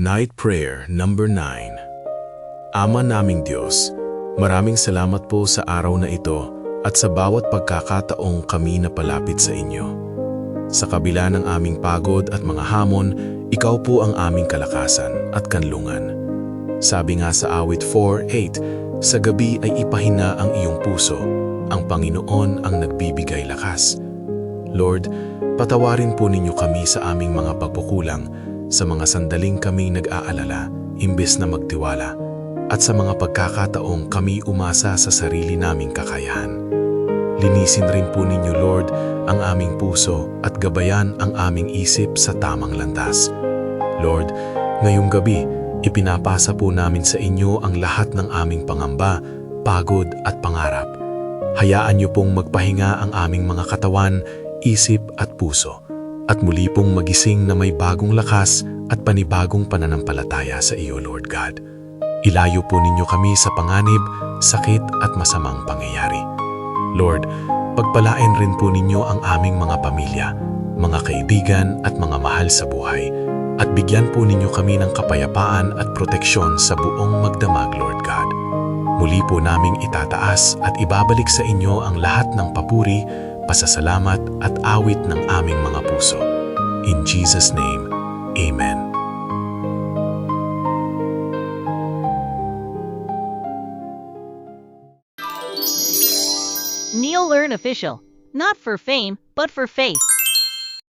Night Prayer number 9. Ama naming Diyos, maraming salamat po sa araw na ito at sa bawat pagkakataong kami napalapit sa inyo. Sa kabila ng aming pagod at mga hamon, ikaw po ang aming kalakasan at kanlungan. Sabi nga sa awit 4:8, sa gabi ay ipahina ang iyong puso, ang Panginoon ang nagbibigay lakas. Lord, patawarin po ninyo kami sa aming mga pagkukulang, sa mga sandaling kami nag-aalala, imbes na magtiwala, at sa mga pagkakataong kami umasa sa sarili naming kakayahan. Linisin rin po ninyo, Lord, ang aming puso at gabayan ang aming isip sa tamang landas. Lord, ngayong gabi, ipinapasa po namin sa inyo ang lahat ng aming pangamba, pagod at pangarap. Hayaan niyo pong magpahinga ang aming mga katawan, isip at puso, at muli pong magising na may bagong lakas at panibagong pananampalataya sa iyo, Lord God. Ilayo po ninyo kami sa panganib, sakit at masamang pangyayari. Lord, pagpalain rin po ninyo ang aming mga pamilya, mga kaibigan at mga mahal sa buhay, at bigyan po ninyo kami ng kapayapaan at proteksyon sa buong magdamag, Lord God. Muli po naming itataas at ibabalik sa inyo ang lahat ng papuri, pasasalamat at awit ng aming mga puso. In Jesus' name, Amen. Neil Learn Official. Not for fame, but for faith.